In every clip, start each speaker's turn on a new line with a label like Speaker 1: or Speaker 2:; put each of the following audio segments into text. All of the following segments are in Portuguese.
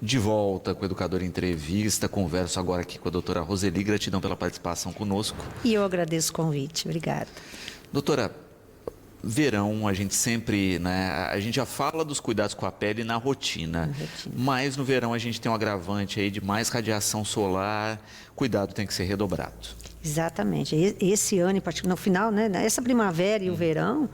Speaker 1: De volta com o Educador Entrevista, converso agora aqui com a doutora Roseli, gratidão pela participação conosco.
Speaker 2: E eu agradeço o convite, obrigada.
Speaker 1: Doutora, verão, a gente sempre, né, a gente já fala dos cuidados com a pele na rotina, mas no verão a gente tem um agravante aí de mais radiação solar, cuidado tem que ser redobrado.
Speaker 2: Exatamente, esse ano, em particular, no final, né, essa primavera e o verão,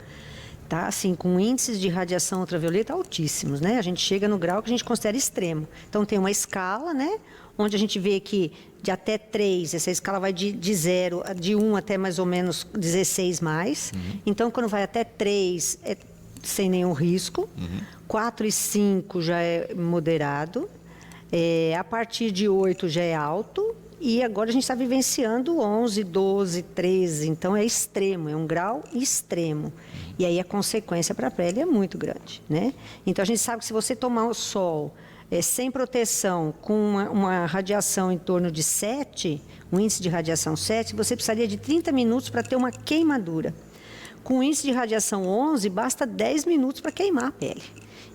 Speaker 2: tá assim, com índices de radiação ultravioleta altíssimos, né? A gente chega no grau que a gente considera extremo. Então tem uma escala, né? Onde a gente vê que de até 3, essa escala vai de 0, de 1 até mais ou menos 16 mais. Então quando vai até 3 é sem nenhum risco. 4 e 5 já é moderado. A partir de 8 já é alto. E agora a gente está vivenciando 11, 12, 13, então é extremo, é um grau extremo. E aí a consequência para a pele é muito grande, né? Então a gente sabe que se você tomar o sol sem proteção, com uma radiação em torno de 7, um índice de radiação 7, você precisaria de 30 minutos para ter uma queimadura. Com índice de radiação 11, basta 10 minutos para queimar a pele.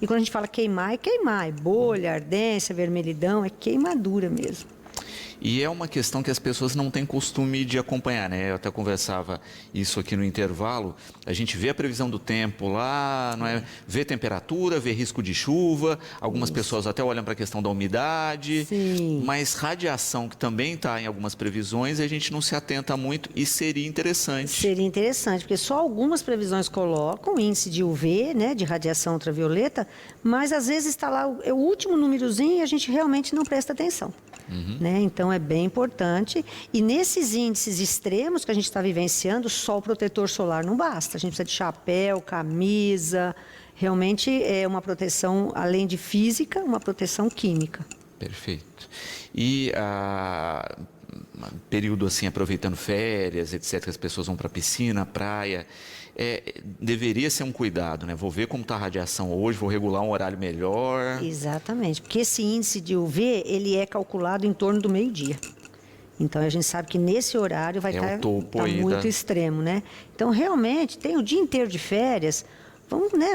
Speaker 2: E quando a gente fala queimar, é bolha, ardência, vermelhidão, é queimadura mesmo.
Speaker 1: E é uma questão que as pessoas não têm costume de acompanhar, né? Eu até conversava isso aqui no intervalo. A gente vê a previsão do tempo lá, não é? Vê temperatura, vê risco de chuva. Algumas pessoas até olham para a questão da umidade.
Speaker 2: Sim.
Speaker 1: Mas radiação, que também está em algumas previsões, a gente não se atenta muito e seria interessante.
Speaker 2: Seria interessante, porque só algumas previsões colocam índice de UV, né, de radiação ultravioleta, mas às vezes está lá o último númerozinho e a gente realmente não presta atenção. Né? Então é bem importante, e nesses índices extremos que a gente está vivenciando, só o protetor solar não basta, a gente precisa de chapéu, camisa, realmente é uma proteção, além de física, uma proteção química.
Speaker 1: Perfeito. E período assim, aproveitando férias, etc., as pessoas vão para a piscina, praia, deveria ser um cuidado, né? Vou ver como está a radiação hoje, vou regular um horário melhor.
Speaker 2: Exatamente, porque esse índice de UV, ele é calculado em torno do meio-dia. Então, a gente sabe que nesse horário vai estar muito extremo, né? Então, realmente, tem o dia inteiro de férias. Vamos, né?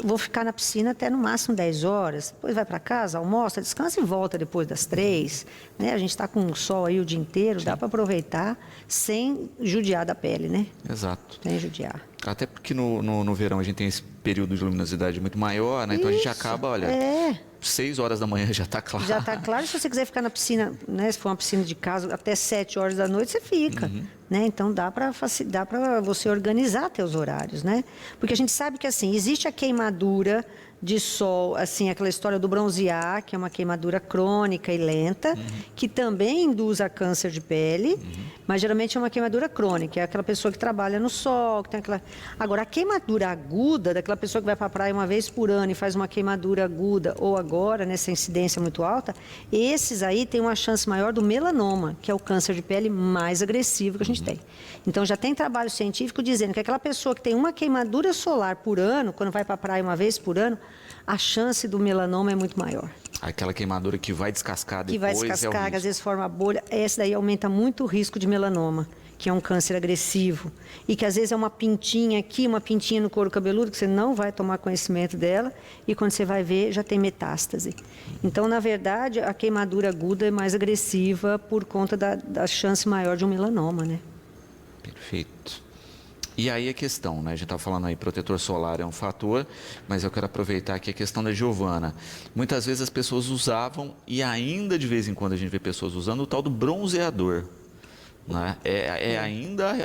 Speaker 2: Vou ficar na piscina até no máximo 10 horas. Depois vai para casa, almoça, descansa e volta depois das 3. Né? A gente está com o sol aí o dia inteiro, dá para aproveitar sem judiar da pele, né?
Speaker 1: Exato.
Speaker 2: Sem judiar.
Speaker 1: Até porque no verão a gente tem esse período de luminosidade muito maior, né? Então a gente acaba, olha, 6 horas da manhã já está claro.
Speaker 2: Já está claro. Se você quiser ficar na piscina, né? Se for uma piscina de casa, até 7 horas da noite você fica. Né? Então dá para você organizar teus horários, né? Porque a gente sabe que assim, existe a queimadura de sol, assim, aquela história do bronzear, que é uma queimadura crônica e lenta, que também induz a câncer de pele, mas geralmente é uma queimadura crônica, é aquela pessoa que trabalha no sol, que tem aquela... Agora, a queimadura aguda, daquela pessoa que vai para a praia uma vez por ano e faz uma queimadura aguda, ou agora, nessa incidência muito alta, esses aí têm uma chance maior do melanoma, que é o câncer de pele mais agressivo que a gente tem. Então, já tem trabalho científico dizendo que aquela pessoa que tem uma queimadura solar por ano, quando vai para a praia uma vez por ano, a chance do melanoma é muito maior.
Speaker 1: Aquela queimadura que vai descascar depois.
Speaker 2: Que vai descascar, às vezes forma bolha. Essa daí aumenta muito o risco de melanoma, que é um câncer agressivo. E que às vezes é uma pintinha aqui, uma pintinha no couro cabeludo, que você não vai tomar conhecimento dela. E quando você vai ver, já tem metástase. Então, na verdade, a queimadura aguda é mais agressiva por conta da chance maior de um melanoma, né?
Speaker 1: Perfeito. E aí a questão, né? A gente está falando aí, protetor solar é um fator, mas eu quero aproveitar aqui a questão da Giovana. Muitas vezes as pessoas usavam, e ainda de vez em quando a gente vê pessoas usando, o tal do bronzeador. Né? Ainda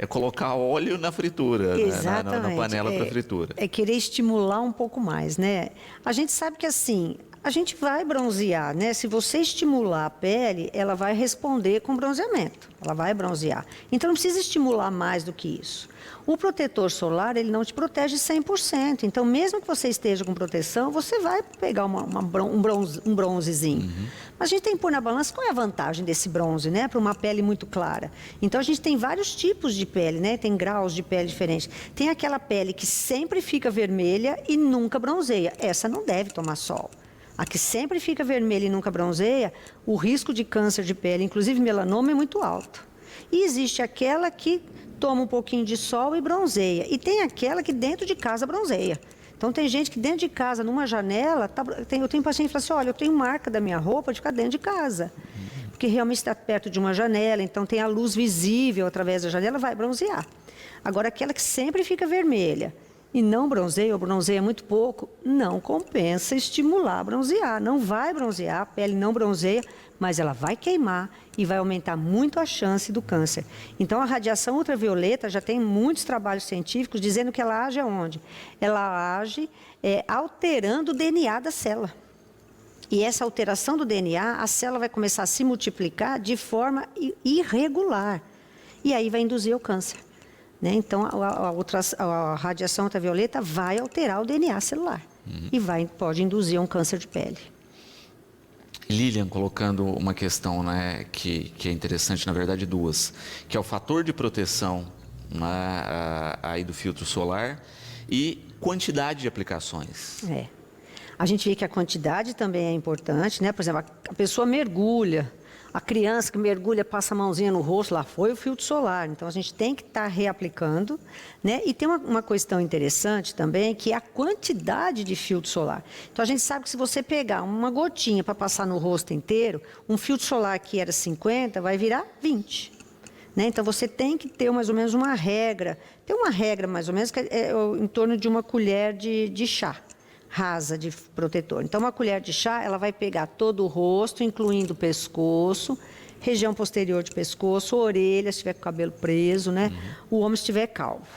Speaker 1: colocar óleo na fritura,
Speaker 2: exatamente,
Speaker 1: né? na panela para fritura.
Speaker 2: É querer estimular um pouco mais, né? A gente sabe que assim, a gente vai bronzear, né? Se você estimular a pele, ela vai responder com bronzeamento, ela vai bronzear. Então não precisa estimular mais do que isso. O protetor solar, ele não te protege 100%. Então, mesmo que você esteja com proteção, você vai pegar um bronzezinho. Mas a gente tem que pôr na balança qual é a vantagem desse bronze, né? Para uma pele muito clara. Então, a gente tem vários tipos de pele, né? Tem graus de pele diferentes. Tem aquela pele que sempre fica vermelha e nunca bronzeia. Essa não deve tomar sol. A que sempre fica vermelha e nunca bronzeia, o risco de câncer de pele, inclusive melanoma, é muito alto. E existe aquela que toma um pouquinho de sol e bronzeia. E tem aquela que dentro de casa bronzeia. Então, tem gente que dentro de casa, numa janela, eu tenho paciente que fala assim, olha, eu tenho marca da minha roupa de ficar dentro de casa. Porque realmente está perto de uma janela, então tem a luz visível através da janela, vai bronzear. Agora, aquela que sempre fica vermelha e não bronzeia, ou bronzeia muito pouco, não compensa estimular a bronzear. Não vai bronzear, a pele não bronzeia, mas ela vai queimar e vai aumentar muito a chance do câncer. Então, a radiação ultravioleta já tem muitos trabalhos científicos dizendo que ela age aonde? Ela age alterando o DNA da célula. E essa alteração do DNA, a célula vai começar a se multiplicar de forma irregular. E aí vai induzir o câncer. Né? Então, a radiação ultravioleta vai alterar o DNA celular. E pode induzir um câncer de pele.
Speaker 1: Lilian colocando uma questão, né, que é interessante, na verdade duas, que é o fator de proteção, né, aí do filtro solar e quantidade de aplicações.
Speaker 2: A gente vê que a quantidade também é importante, né? Por exemplo, a pessoa mergulha, a criança que mergulha, passa a mãozinha no rosto, lá foi o filtro solar. Então, a gente tem que estar reaplicando, né? E tem uma questão interessante também, que é a quantidade de filtro solar. Então, a gente sabe que se você pegar uma gotinha para passar no rosto inteiro, um filtro solar que era 50 vai virar 20. Né? Então, você tem que ter mais ou menos uma regra. Tem uma regra mais ou menos que é em torno de uma colher de chá rasa de protetor. Então, uma colher de chá, ela vai pegar todo o rosto, incluindo o pescoço, região posterior de pescoço, orelha, se estiver com o cabelo preso, né? O homem se estiver calvo.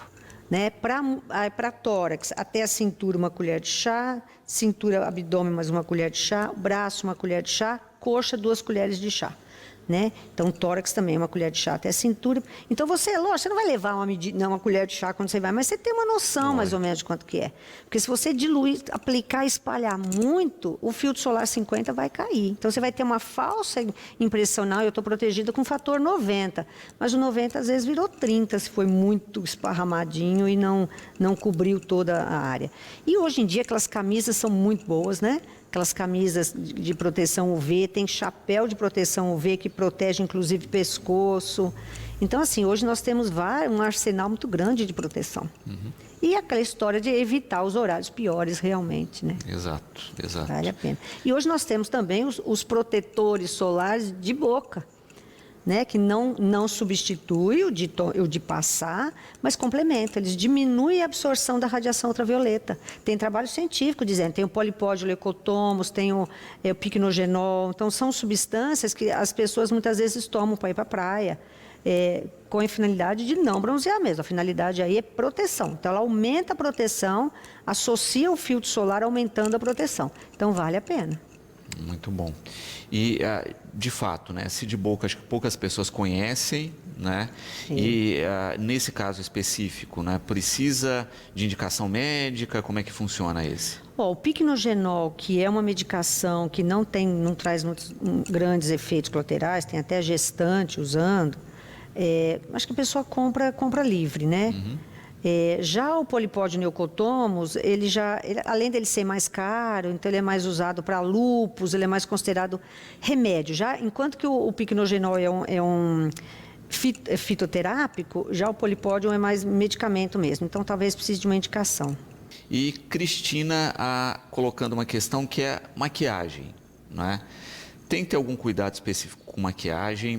Speaker 2: Né? Para tórax, até a cintura, uma colher de chá, cintura, abdômen, mais uma colher de chá, braço, uma colher de chá, coxa, 2 colheres de chá. Né? Então, tórax também é uma colher de chá até a cintura. Então, lógico, você não vai levar uma colher de chá quando você vai, mas você tem uma noção mais ou menos de quanto que é. Porque se você diluir, aplicar, espalhar muito, o filtro solar 50 vai cair. Então, você vai ter uma falsa impressão, não, eu estou protegida com fator 90. Mas o 90 às vezes virou 30, se foi muito esparramadinho e não cobriu toda a área. E hoje em dia, aquelas camisas são muito boas, né? Aquelas camisas de proteção UV, tem chapéu de proteção UV que protege inclusive pescoço. Então, assim, hoje nós temos um arsenal muito grande de proteção. E aquela história de evitar os horários piores realmente, né?
Speaker 1: Exato.
Speaker 2: Vale a pena. E hoje nós temos também os protetores solares de boca. Né, que não substitui o de passar, mas complementa. Eles diminuem a absorção da radiação ultravioleta. Tem trabalho científico dizendo, tem o polipódio leucotomos, tem o picnogenol. Então, são substâncias que as pessoas muitas vezes tomam para ir para a praia, com a finalidade de não bronzear mesmo. A finalidade aí é proteção. Então, ela aumenta a proteção, associa o filtro solar aumentando a proteção. Então, vale a pena.
Speaker 1: Muito bom. E, de fato, né, se de boca, acho que poucas pessoas conhecem, né?
Speaker 2: Sim.
Speaker 1: E, nesse caso específico, né, precisa de indicação médica? Como é que funciona esse?
Speaker 2: O picnogenol, que é uma medicação que não traz muitos grandes efeitos colaterais, tem até gestante usando, acho que a pessoa compra livre, né? Já o polipódio leucotomos, além dele ser mais caro, então ele é mais usado para lúpus, ele é mais considerado remédio. Já, enquanto que o picnogenol é um fitoterápico, já o polipódio é mais medicamento mesmo. Então, talvez precise de uma indicação.
Speaker 1: E Cristina colocando uma questão que é maquiagem, né? Tem que ter algum cuidado específico com maquiagem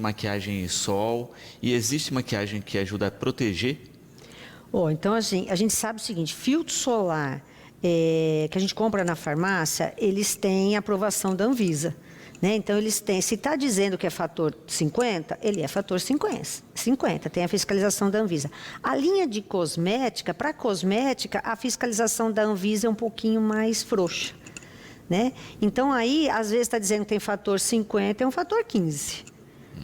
Speaker 1: em sol, e existe maquiagem que ajuda a proteger?
Speaker 2: Então, assim, a gente sabe o seguinte, filtro solar que a gente compra na farmácia, eles têm aprovação da Anvisa. Né? Então, se está dizendo que é fator 50, ele é fator 50, tem a fiscalização da Anvisa. A linha de cosmética, para cosmética, a fiscalização da Anvisa é um pouquinho mais frouxa. Né? Então, aí, às vezes está dizendo que tem fator 50, é um fator 15.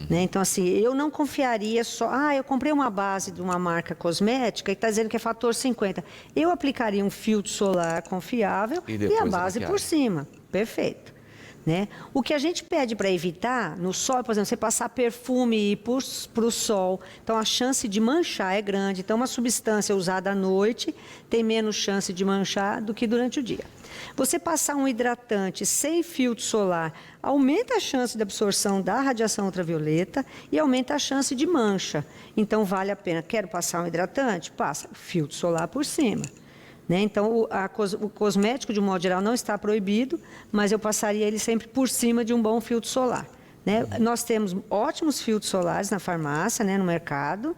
Speaker 2: Né? Então, assim, eu não confiaria só... eu comprei uma base de uma marca cosmética e está dizendo que é fator 50. Eu aplicaria um filtro solar confiável e a base por cima. Perfeito. Né? O que a gente pede para evitar no sol, por exemplo, você passar perfume e ir para o sol, então a chance de manchar é grande. Então, uma substância usada à noite tem menos chance de manchar do que durante o dia. Você passar um hidratante sem filtro solar aumenta a chance de absorção da radiação ultravioleta e aumenta a chance de mancha. Então, vale a pena. Quero passar um hidratante? Passa filtro solar por cima. né? Então, o cosmético, de um modo geral, não está proibido, mas eu passaria ele sempre por cima de um bom filtro solar, né? Nós temos ótimos filtros solares na farmácia, né, no mercado,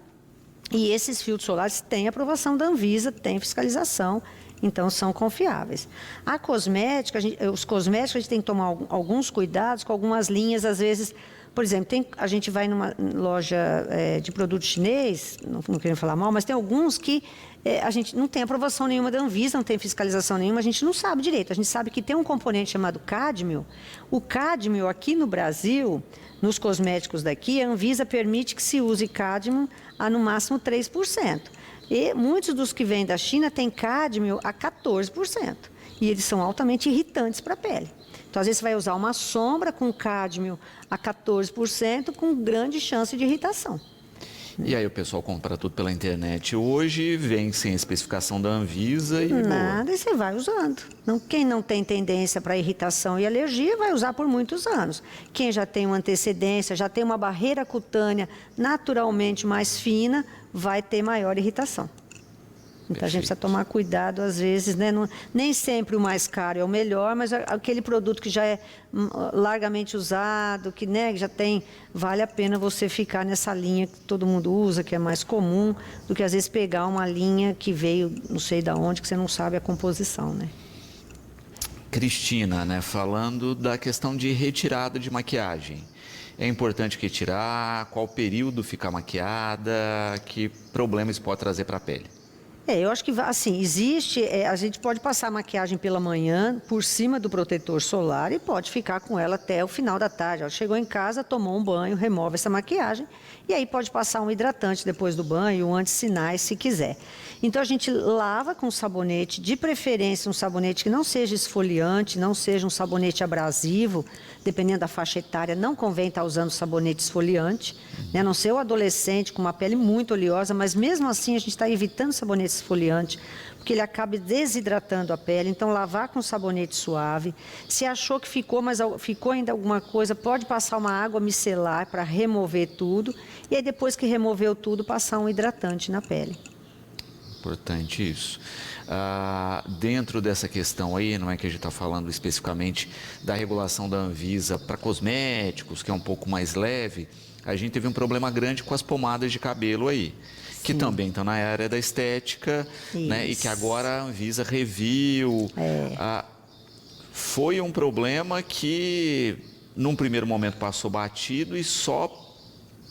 Speaker 2: e esses filtros solares têm aprovação da Anvisa, têm fiscalização, então são confiáveis. A cosmética, os cosméticos, a gente tem que tomar alguns cuidados com algumas linhas, às vezes. Por exemplo, a gente vai numa loja de produto chinês, não querendo falar mal, mas tem alguns que a gente não tem aprovação nenhuma da Anvisa, não tem fiscalização nenhuma, a gente não sabe direito. A gente sabe que tem um componente chamado cádmio. O cádmio, aqui no Brasil, nos cosméticos daqui, a Anvisa permite que se use cádmio a no máximo 3%. E muitos dos que vêm da China têm cádmio a 14%. E eles são altamente irritantes para a pele. Então, às vezes, você vai usar uma sombra com cádmio a 14%, com grande chance de irritação.
Speaker 1: E aí o pessoal compra tudo pela internet hoje, vem sem especificação da Anvisa e
Speaker 2: nada, e você vai usando. Quem não tem tendência para irritação e alergia vai usar por muitos anos. Quem já tem uma antecedência, já tem uma barreira cutânea naturalmente mais fina, vai ter maior irritação. Então, a gente precisa tomar cuidado, às vezes, né? Nem sempre o mais caro é o melhor, mas aquele produto que já é largamente usado, que, né, já tem, vale a pena você ficar nessa linha que todo mundo usa, que é mais comum, do que, às vezes, pegar uma linha que veio, não sei de onde, que você não sabe a composição, né?
Speaker 1: Cristina, né, falando da questão de retirada de maquiagem. É importante retirar? Qual período ficar maquiada? Que problema isso pode trazer para a pele?
Speaker 2: Eu acho que, assim, a gente pode passar a maquiagem pela manhã por cima do protetor solar e pode ficar com ela até o final da tarde. Ela chegou em casa, tomou um banho, remove essa maquiagem e aí pode passar um hidratante depois do banho, um anti-sinais, se quiser. Então, a gente lava com sabonete, de preferência um sabonete que não seja esfoliante, não seja um sabonete abrasivo, dependendo da faixa etária, não convém estar usando sabonete esfoliante, né? A não ser o adolescente com uma pele muito oleosa, mas mesmo assim a gente está evitando sabonete esfoliante, porque ele acaba desidratando a pele. Então, lavar com sabonete suave. Se achou que ficou, mas ficou ainda alguma coisa, pode passar uma água micelar para remover tudo. E aí, depois que removeu tudo, passar um hidratante na pele.
Speaker 1: Importante isso. Dentro dessa questão aí, não é que a gente está falando especificamente da regulação da Anvisa para cosméticos, que é um pouco mais leve, a gente teve um problema grande com as pomadas de cabelo aí, que também estão na área da estética, né, e que agora a Anvisa reviu. Foi um problema que, num primeiro momento, passou batido e só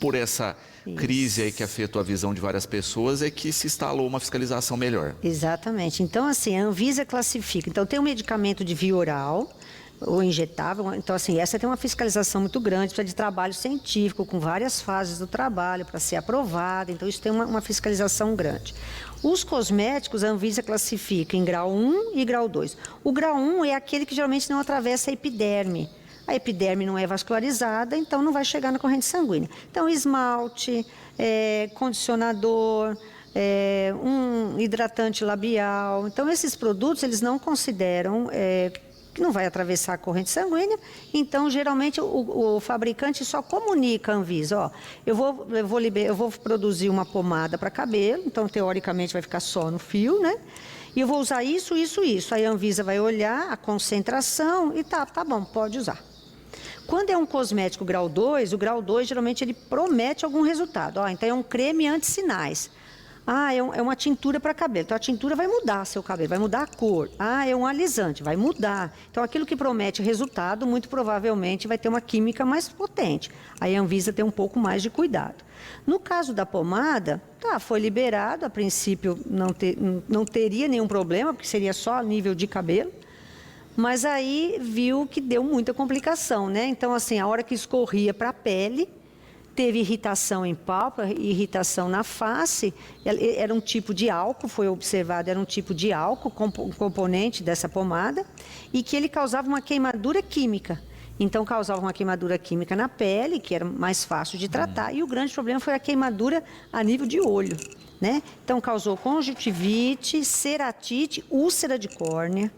Speaker 1: por essa crise aí que afetou a visão de várias pessoas é que se instalou uma fiscalização melhor.
Speaker 2: Exatamente. Então, assim, a Anvisa classifica. Então, tem um medicamento de via oral ou injetável. Então, assim, essa tem uma fiscalização muito grande, precisa de trabalho científico, com várias fases do trabalho para ser aprovada. Então, isso tem uma fiscalização grande. Os cosméticos, a Anvisa classifica em grau 1 e grau 2. O grau 1 é aquele que geralmente não atravessa a epiderme. A epiderme não é vascularizada, então não vai chegar na corrente sanguínea. Então, esmalte, condicionador, um hidratante labial. Então, esses produtos, eles não consideram que não vai atravessar a corrente sanguínea. Então, geralmente, o fabricante só comunica à Anvisa, ó, eu vou produzir uma pomada para cabelo, então, teoricamente, vai ficar só no fio, né? E eu vou usar isso, isso, isso. Aí a Anvisa vai olhar a concentração e tá bom, pode usar. Quando é um cosmético grau 2, o grau 2 geralmente ele promete algum resultado. Então é um creme anti-sinais. É uma tintura para cabelo. Então a tintura vai mudar seu cabelo, vai mudar a cor. É um alisante, vai mudar. Então aquilo que promete resultado, muito provavelmente vai ter uma química mais potente. Aí a Anvisa tem um pouco mais de cuidado. No caso da pomada, foi liberado, a princípio não teria nenhum problema, porque seria só a nível de cabelo. Mas aí viu que deu muita complicação, né? Então, assim, a hora que escorria para a pele, teve irritação em pálpebra, irritação na face, era um tipo de álcool, foi observado, era um tipo de álcool, componente dessa pomada, e que ele causava uma queimadura química. Então, causava uma queimadura química na pele, que era mais fácil de tratar, e o grande problema foi a queimadura a nível de olho, né? Então, causou conjuntivite, ceratite, úlcera de córnea,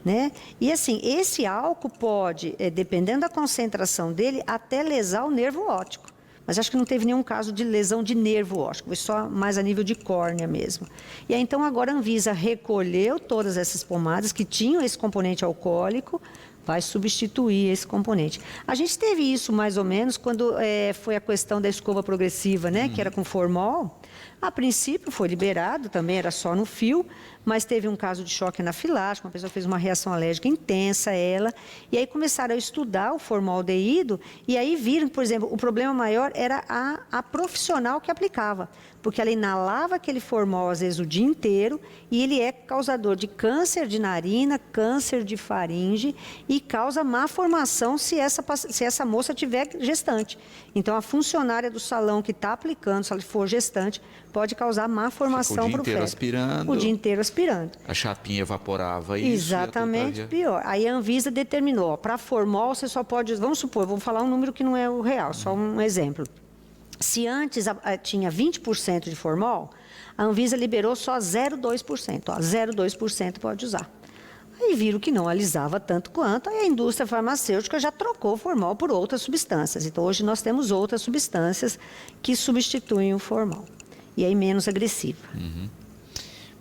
Speaker 2: né? E assim, esse álcool pode, dependendo da concentração dele, até lesar o nervo óptico. Mas acho que não teve nenhum caso de lesão de nervo óptico, foi só mais a nível de córnea mesmo. E aí, então, agora a Anvisa recolheu todas essas pomadas que tinham esse componente alcoólico, vai substituir esse componente. A gente teve isso mais ou menos quando foi a questão da escova progressiva, né, que era com formol. A princípio foi liberado, também era só no fio, mas teve um caso de choque anafilático, uma pessoa fez uma reação alérgica intensa, e aí começaram a estudar o formaldeído, e aí viram, por exemplo, o problema maior era a profissional que aplicava, porque ela inalava aquele formol, às vezes, o dia inteiro, e ele é causador de câncer de narina, câncer de faringe, e causa má formação se essa moça tiver gestante. Então, a funcionária do salão que está aplicando, se ela for gestante, pode causar má formação para o feto.
Speaker 1: Aspirando.
Speaker 2: O dia inteiro aspirando.
Speaker 1: A chapinha evaporava isso.
Speaker 2: Exatamente, pior. Aí a Anvisa determinou, para formol você só pode, vamos supor, vou falar um número que não é o real, só um exemplo. Se antes tinha 20% de formol, a Anvisa liberou só 0,2%. 0,2% pode usar. Aí viram que não alisava tanto quanto, aí a indústria farmacêutica já trocou o formol por outras substâncias. Então, hoje nós temos outras substâncias que substituem o formol. E aí menos agressiva.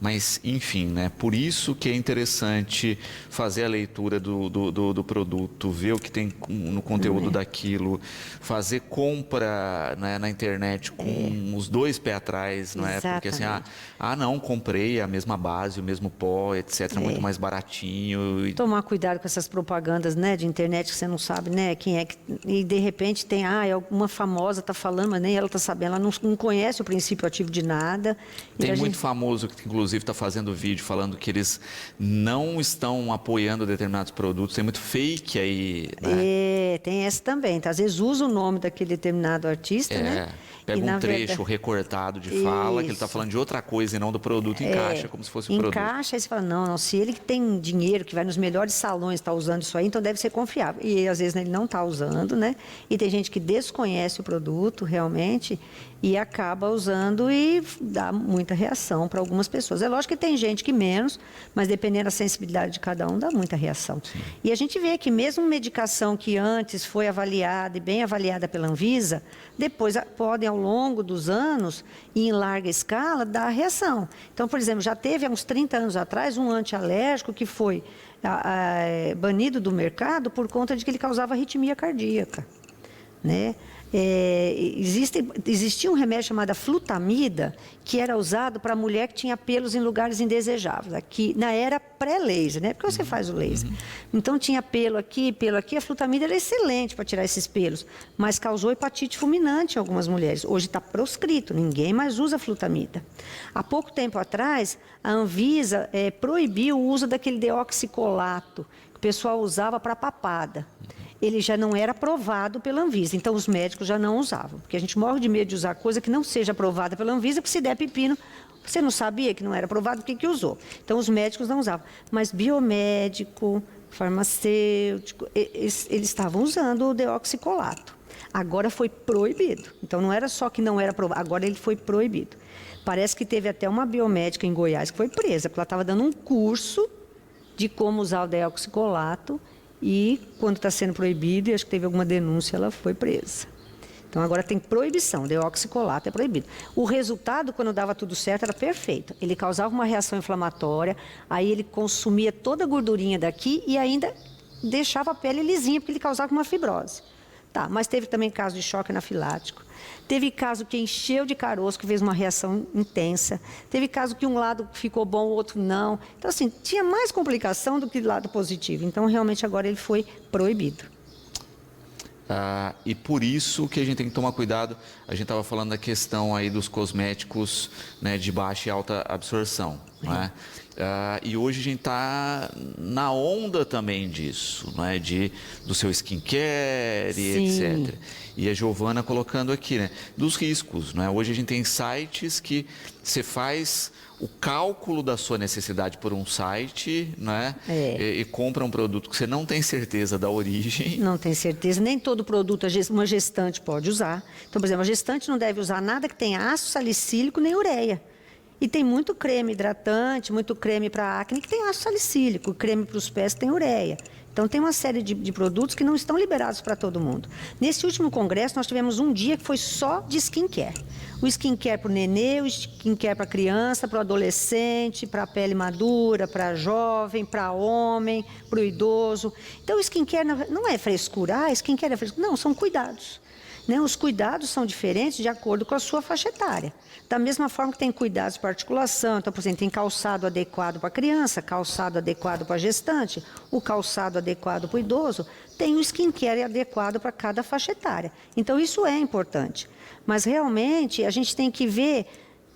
Speaker 1: Mas, enfim, né? Por isso que é interessante fazer a leitura do produto, ver o que tem no conteúdo daquilo, fazer compra, né, na internet com os dois pés atrás, não é? Porque assim, não, comprei a mesma base, o mesmo pó, etc., muito mais baratinho.
Speaker 2: Tomar cuidado com essas propagandas, né, de internet que você não sabe, né, quem é que... E de repente tem, alguma famosa está falando, mas nem ela está sabendo, ela não conhece o princípio ativo de nada.
Speaker 1: Tem muito famoso que, inclusive, está fazendo vídeo falando que eles não estão apoiando determinados produtos. Tem muito fake aí, né?
Speaker 2: Tem essa também. Tá? Às vezes usa o nome daquele determinado artista, né?
Speaker 1: Pega um trecho recortado de fala, que ele está falando de outra coisa e não do produto, encaixa como se fosse o produto.
Speaker 2: Encaixa, aí você fala, não, se ele que tem dinheiro, que vai nos melhores salões, está usando isso aí, então deve ser confiável. E às vezes ele não está usando, né? E tem gente que desconhece o produto realmente e acaba usando e dá muita reação para algumas pessoas. É lógico que tem gente que menos, mas dependendo da sensibilidade de cada um, dá muita reação. Sim. E a gente vê que mesmo medicação que antes foi avaliada e bem avaliada pela Anvisa, depois podem, ao longo dos anos, e em larga escala, dar reação. Então, por exemplo, já teve há uns 30 anos atrás um antialérgico que foi banido do mercado por conta de que ele causava arritmia cardíaca, né? Existia um remédio chamado flutamida, que era usado para mulher que tinha pelos em lugares indesejáveis, aqui na era pré-laser, né? Porque você faz o laser. Então tinha pelo aqui, a flutamida era excelente para tirar esses pelos, mas causou hepatite fulminante em algumas mulheres. Hoje está proscrito, ninguém mais usa flutamida. Há pouco tempo atrás, a Anvisa proibiu o uso daquele deoxicolato, que o pessoal usava para papada. Ele já não era aprovado pela Anvisa, então os médicos já não usavam, porque a gente morre de medo de usar coisa que não seja aprovada pela Anvisa, porque se der pepino, você não sabia que não era aprovado, por que usou? Então os médicos não usavam, mas biomédico, farmacêutico, eles estavam usando o deoxicolato. Agora foi proibido, então não era só que não era aprovado, agora ele foi proibido. Parece que teve até uma biomédica em Goiás que foi presa, porque ela estava dando um curso de como usar o deoxicolato, e quando está sendo proibido, e acho que teve alguma denúncia, ela foi presa. Então agora tem proibição, deoxicolato é proibido. O resultado, quando dava tudo certo, era perfeito. Ele causava uma reação inflamatória, aí ele consumia toda a gordurinha daqui e ainda deixava a pele lisinha, porque ele causava uma fibrose. Tá, mas teve também caso de choque anafilático. Teve caso que encheu de caroço, que fez uma reação intensa. Teve caso que um lado ficou bom, o outro não. Então, assim, tinha mais complicação do que lado positivo. Então, realmente, agora ele foi proibido.
Speaker 1: E por isso que a gente tem que tomar cuidado. A gente estava falando da questão aí dos cosméticos, né, de baixa e alta absorção. Não é? E hoje a gente está na onda também disso, não é? Do seu skincare e etc. E a Giovana colocando aqui, né, dos riscos. Não é? Hoje a gente tem sites que você faz o cálculo da sua necessidade por um site, né? E compra um produto que você não tem certeza da origem.
Speaker 2: Não tem certeza, nem todo produto uma gestante pode usar. Então, por exemplo, a gestante não deve usar nada que tenha ácido salicílico nem ureia. E tem muito creme hidratante, muito creme para acne que tem ácido salicílico, creme para os pés que tem ureia. Então, tem uma série de produtos que não estão liberados para todo mundo. Nesse último congresso, nós tivemos um dia que foi só de skincare. O skincare para o nenê, o skincare para a criança, para o adolescente, para a pele madura, para jovem, para homem, para o idoso. Então, o skincare não é frescura, skincare é frescura. Não, são cuidados. Né? Os cuidados são diferentes de acordo com a sua faixa etária. Da mesma forma que tem cuidados para articulação, então, por exemplo, tem calçado adequado para a criança, calçado adequado para a gestante, o calçado adequado para o idoso, tem o skincare adequado para cada faixa etária. Então, isso é importante. Mas, realmente, a gente tem que ver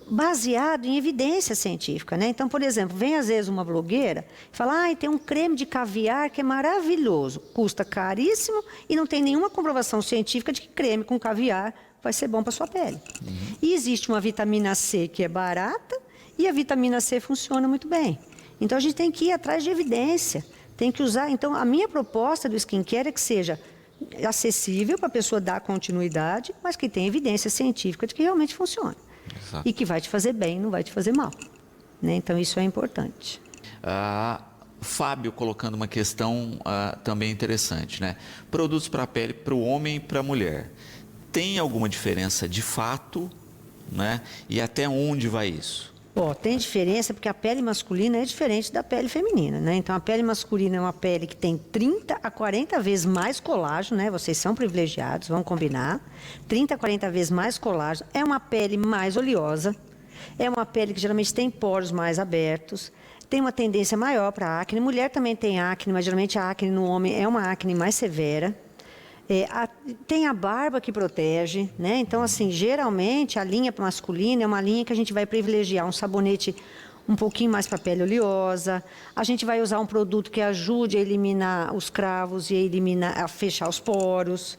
Speaker 2: baseado em evidência científica, né? Então, por exemplo, vem às vezes uma blogueira e fala, tem um creme de caviar que é maravilhoso, custa caríssimo e não tem nenhuma comprovação científica de que creme com caviar vai ser bom para sua pele. E existe uma vitamina C que é barata e a vitamina C funciona muito bem. Então, a gente tem que ir atrás de evidência, tem que usar. Então, a minha proposta do skincare é que seja acessível para a pessoa dar continuidade, mas que tenha evidência científica de que realmente funciona. Exato. E que vai te fazer bem, não vai te fazer mal. Né? Então, isso é importante.
Speaker 1: Fábio colocando uma questão também interessante, né? Produtos para a pele para o homem e para a mulher. Tem alguma diferença de fato, né? E até onde vai isso?
Speaker 2: Tem diferença porque a pele masculina é diferente da pele feminina, né? Então, a pele masculina é uma pele que tem 30 a 40 vezes mais colágeno, né? Vocês são privilegiados, vamos combinar. 30 a 40 vezes mais colágeno. É uma pele mais oleosa. É uma pele que geralmente tem poros mais abertos. Tem uma tendência maior para acne. Mulher também tem acne, mas geralmente a acne no homem é uma acne mais severa. Tem a barba que protege, né? Então, assim, geralmente a linha masculina é uma linha que a gente vai privilegiar um sabonete um pouquinho mais para a pele oleosa. A gente vai usar um produto que ajude a eliminar os cravos e a fechar os poros.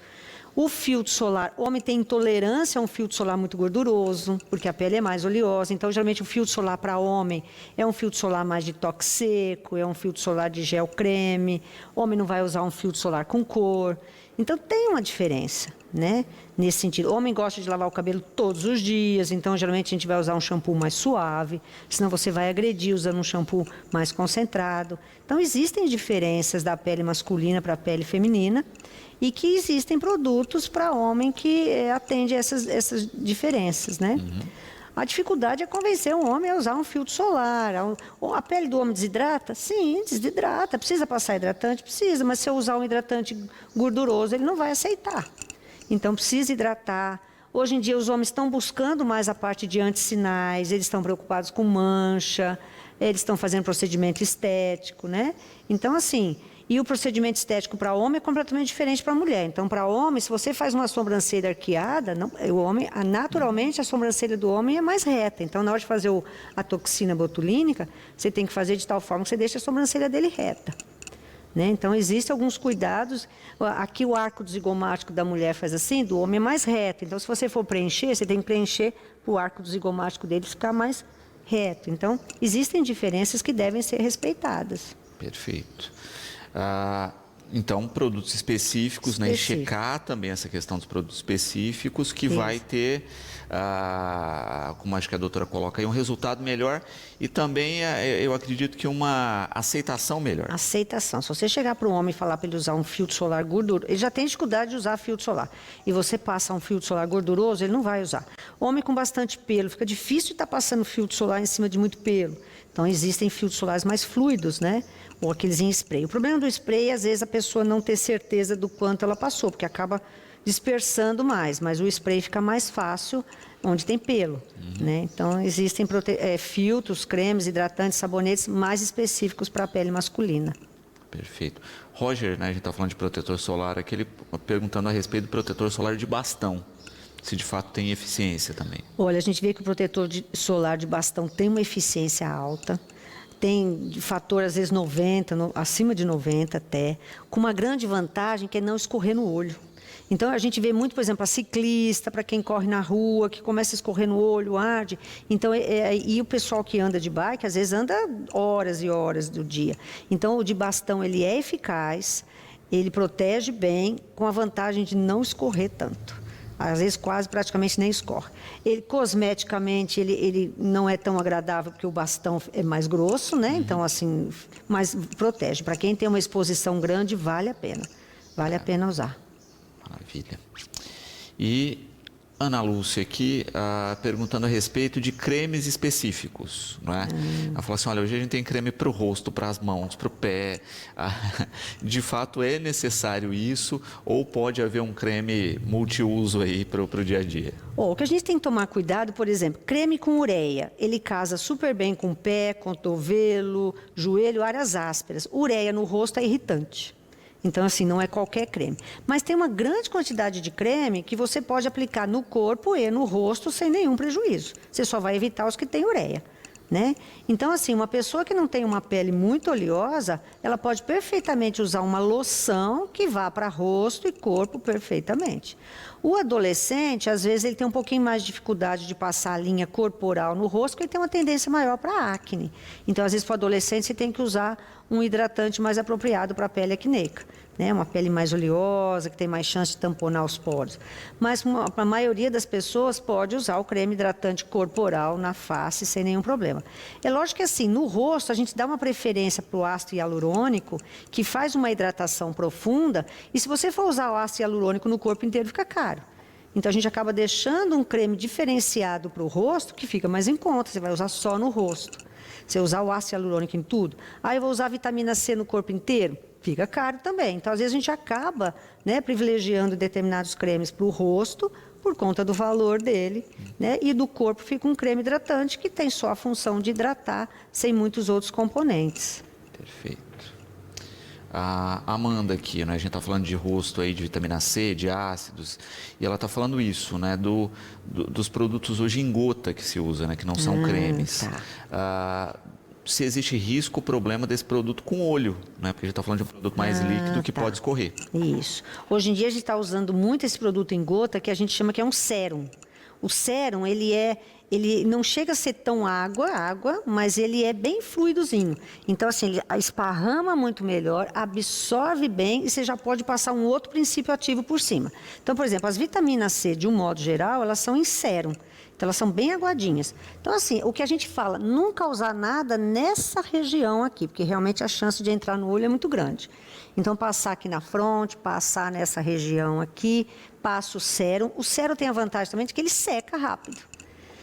Speaker 2: O filtro solar, o homem tem intolerância a um filtro solar muito gorduroso, porque a pele é mais oleosa. Então, geralmente, o filtro solar para homem é um filtro solar mais de toque seco, é um filtro solar de gel creme. O homem não vai usar um filtro solar com cor. Então, tem uma diferença, né? Nesse sentido. O homem gosta de lavar o cabelo todos os dias, então, geralmente, a gente vai usar um shampoo mais suave, senão você vai agredir usando um shampoo mais concentrado. Então, existem diferenças da pele masculina para a pele feminina e que existem produtos para homem que atendem essas diferenças, né? A dificuldade é convencer um homem a usar um filtro solar. A pele do homem desidrata? Sim, desidrata. Precisa passar hidratante? Precisa, mas se eu usar um hidratante gorduroso, ele não vai aceitar. Então, precisa hidratar. Hoje em dia, os homens estão buscando mais a parte de antissinais, eles estão preocupados com mancha, eles estão fazendo procedimento estético, né? Então, assim... E o procedimento estético para homem é completamente diferente para mulher. Então, para homem, se você faz uma sobrancelha arqueada, naturalmente a sobrancelha do homem é mais reta. Então, na hora de fazer a toxina botulínica, você tem que fazer de tal forma que você deixe a sobrancelha dele reta. Né? Então, existem alguns cuidados. Aqui o arco zigomático da mulher faz assim, do homem é mais reto. Então, se você for preencher, você tem que preencher para o arco zigomático dele ficar mais reto. Então, existem diferenças que devem ser respeitadas.
Speaker 1: Perfeito. Então, produtos específicos, né? E checar também essa questão dos produtos específicos que vai ter, como acho que a doutora coloca aí, um resultado melhor e também, eu acredito que uma aceitação melhor.
Speaker 2: Aceitação. Se você chegar para um homem e falar para ele usar um filtro solar gorduroso, ele já tem dificuldade de usar filtro solar, e você passa um filtro solar gorduroso, ele não vai usar. Homem com bastante pelo, fica difícil de estar passando filtro solar em cima de muito pelo. Então, existem filtros solares mais fluidos, né? Ou aqueles em spray. O problema do spray é, às vezes, a pessoa não ter certeza do quanto ela passou, porque acaba dispersando mais, mas o spray fica mais fácil onde tem pelo, né? Então, existem filtros, cremes, hidratantes, sabonetes mais específicos para a pele masculina.
Speaker 1: Perfeito. Roger, né, a gente está falando de protetor solar, aquele perguntando a respeito do protetor solar de bastão. Se de fato tem eficiência também.
Speaker 2: Olha, a gente vê que o protetor solar de bastão tem uma eficiência alta, tem de fator às vezes 90, acima de 90 até, com uma grande vantagem que é não escorrer no olho. Então, a gente vê muito, por exemplo, a ciclista, para quem corre na rua, que começa a escorrer no olho, arde. Então, e o pessoal que anda de bike, às vezes anda horas e horas do dia. Então, o de bastão, ele é eficaz, ele protege bem, com a vantagem de não escorrer tanto. Às vezes quase praticamente nem escorre. Ele, cosmeticamente, ele não é tão agradável porque o bastão é mais grosso, né? Então, assim, mas protege. Para quem tem uma exposição grande, vale a pena. Vale a pena usar.
Speaker 1: Maravilha. E Ana Lúcia aqui perguntando a respeito de cremes específicos, não é? Ela falou assim, olha, hoje a gente tem creme para o rosto, para as mãos, para o pé. De fato é necessário isso ou pode haver um creme multiuso aí para o dia a dia?
Speaker 2: O que a gente tem que tomar cuidado, por exemplo, creme com ureia, ele casa super bem com o pé, cotovelo, joelho, áreas ásperas. Ureia no rosto é irritante. Então, assim, não é qualquer creme. Mas tem uma grande quantidade de creme que você pode aplicar no corpo e no rosto sem nenhum prejuízo. Você só vai evitar os que têm ureia, né? Então, assim, uma pessoa que não tem uma pele muito oleosa, ela pode perfeitamente usar uma loção que vá para rosto e corpo perfeitamente. O adolescente, às vezes, ele tem um pouquinho mais de dificuldade de passar a linha corporal no rosto, porque ele tem uma tendência maior para acne. Então, às vezes, para o adolescente, você tem que usar um hidratante mais apropriado para a pele acneica, né? Uma pele mais oleosa, que tem mais chance de tamponar os poros. Mas a maioria das pessoas pode usar o creme hidratante corporal na face sem nenhum problema. É lógico que assim, no rosto a gente dá uma preferência para o ácido hialurônico, que faz uma hidratação profunda, e se você for usar o ácido hialurônico no corpo inteiro, fica caro. Então a gente acaba deixando um creme diferenciado para o rosto, que fica mais em conta, você vai usar só no rosto. Você usar o ácido hialurônico em tudo. Eu vou usar vitamina C no corpo inteiro? Fica caro também. Então, às vezes, a gente acaba, né, privilegiando determinados cremes para o rosto, por conta do valor dele, né? E do corpo fica um creme hidratante que tem só a função de hidratar, sem muitos outros componentes.
Speaker 1: Perfeito. A Amanda aqui, né? A gente está falando de rosto aí, de vitamina C, de ácidos, e ela está falando isso, né? Dos produtos hoje em gota que se usa, né? Que não são cremes.
Speaker 2: Tá.
Speaker 1: Se existe risco, problema desse produto com óleo, né? Porque a gente está falando de um produto mais líquido que pode escorrer.
Speaker 2: Isso. Hoje em dia a gente está usando muito esse produto em gota que a gente chama que é um sérum. O sérum, ele não chega a ser tão água, mas ele é bem fluidozinho. Então, assim, ele esparrama muito melhor, absorve bem e você já pode passar um outro princípio ativo por cima. Então, por exemplo, as vitaminas C, de um modo geral, elas são em sérum. Então, elas são bem aguadinhas. Então, assim, o que a gente fala, nunca usar nada nessa região aqui, porque realmente a chance de entrar no olho é muito grande. Então, passar aqui na fronte, passar nessa região aqui, passa o sérum. O sérum tem a vantagem também de que ele seca rápido.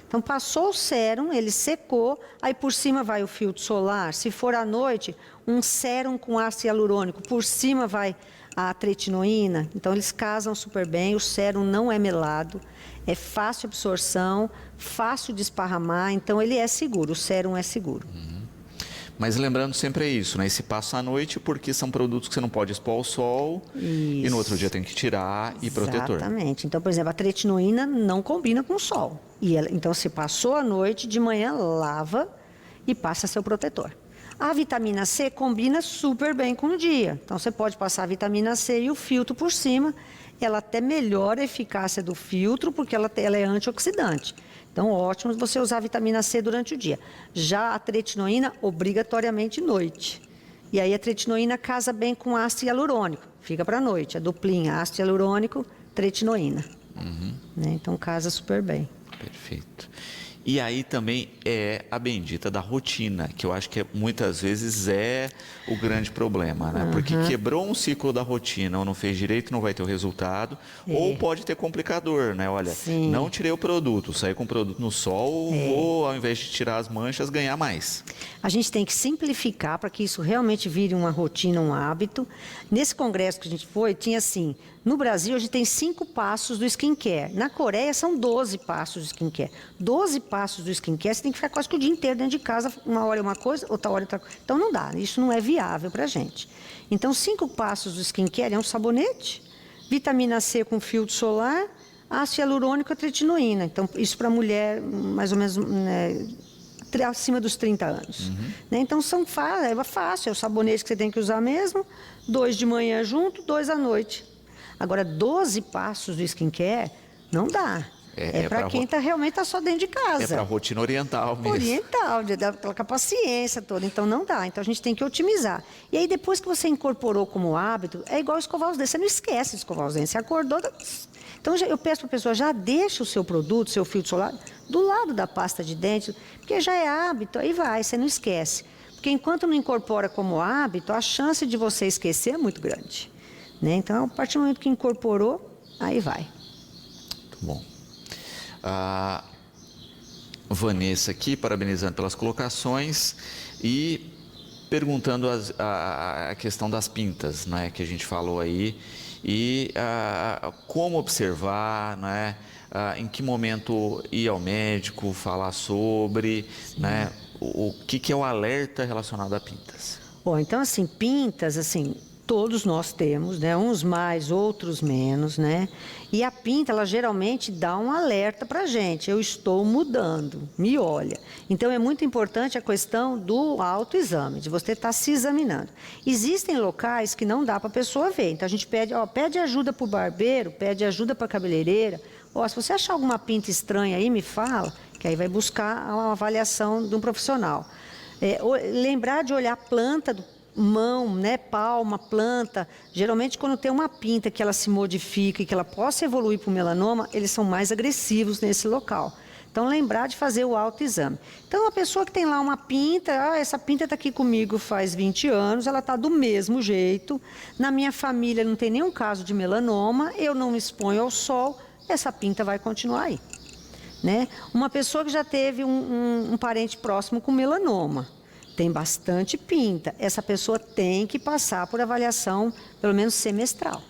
Speaker 2: Então, passou o sérum, ele secou, aí por cima vai o filtro solar. Se for à noite, um sérum com ácido hialurônico, por cima vai a tretinoína. Então, eles casam super bem, o sérum não é melado, é fácil absorção, fácil de esparramar, então ele é seguro, o sérum é seguro.
Speaker 1: Mas lembrando sempre é isso, né? Esse passa à noite porque são produtos que você não pode expor ao sol e no outro dia tem que tirar e protetor.
Speaker 2: Exatamente. Então, por exemplo, a tretinoína não combina com o sol. Então, se passou a noite, de manhã lava e passa seu protetor. A vitamina C combina super bem com o dia. Então, você pode passar a vitamina C e o filtro por cima. Ela até melhora a eficácia do filtro porque ela é antioxidante. Então, ótimo você usar a vitamina C durante o dia. Já a tretinoína, obrigatoriamente noite. E aí a tretinoína casa bem com ácido hialurônico. Fica para a noite, a duplinha, ácido hialurônico, tretinoína. Né? Então, casa super bem.
Speaker 1: Perfeito. E aí também é a bendita da rotina, que eu acho que muitas vezes é o grande problema, né? Porque quebrou um ciclo da rotina, ou não fez direito, não vai ter o resultado, ou pode ter complicador, né? Olha, não tirei o produto, saí com o produto no sol, vou, ao invés de tirar as manchas, ganhar mais.
Speaker 2: A gente tem que simplificar para que isso realmente vire uma rotina, um hábito. Nesse congresso que a gente foi, tinha assim, no Brasil, a gente tem 5 passos do skincare. Na Coreia, são 12 passos do skincare. 12 passos do skincare, você tem que ficar quase que o dia inteiro dentro de casa, uma hora é uma coisa, outra hora é outra coisa. Então, não dá, isso não é viável para a gente. Então, 5 passos do skincare é um sabonete, vitamina C com filtro solar, ácido hialurônico e tretinoína. Então, isso para mulher, mais ou menos, né, acima dos 30 anos. Né? Então, é fácil, é o sabonete que você tem que usar mesmo, 2 de manhã junto, 2 à noite. Agora, 12 passos do skincare, não dá. É para quem realmente está só dentro de casa.
Speaker 1: É para a rotina oriental mesmo.
Speaker 2: Oriental, com a paciência toda. Então, não dá. Então, a gente tem que otimizar. E aí, depois que você incorporou como hábito, é igual escovar os dentes. Você não esquece de escovar os dentes. Você acordou... Então, eu peço para a pessoa, já deixa o seu produto, seu filtro solar, do lado da pasta de dente, porque já é hábito, aí vai, você não esquece. Porque enquanto não incorpora como hábito, a chance de você esquecer é muito grande. Né? Então, a partir do momento que incorporou, aí vai.
Speaker 1: Muito bom. Vanessa aqui, parabenizando pelas colocações e perguntando a questão das pintas, né, que a gente falou aí, e como observar, né, em que momento ir ao médico, falar sobre, né, o que é o alerta relacionado a pintas.
Speaker 2: Bom, então assim, pintas, assim, todos nós temos, né? Uns mais, outros menos, né? E a pinta, ela geralmente dá um alerta para a gente. Eu estou mudando, me olha. Então, é muito importante a questão do autoexame, de você estar se examinando. Existem locais que não dá para a pessoa ver. Então, a gente pede ajuda para o barbeiro, pede ajuda para a cabeleireira. Se você achar alguma pinta estranha aí, me fala, que aí vai buscar uma avaliação de um profissional. Lembrar de olhar a planta do mão, né, palma, planta. Geralmente, quando tem uma pinta que ela se modifica e que ela possa evoluir para o melanoma, eles são mais agressivos nesse local. Então, lembrar de fazer o autoexame. Então, uma pessoa que tem lá uma pinta, essa pinta está aqui comigo faz 20 anos, ela está do mesmo jeito. Na minha família não tem nenhum caso de melanoma, eu não me exponho ao sol, essa pinta vai continuar aí. Né? Uma pessoa que já teve um parente próximo com melanoma, tem bastante pinta. Essa pessoa tem que passar por avaliação, pelo menos semestral,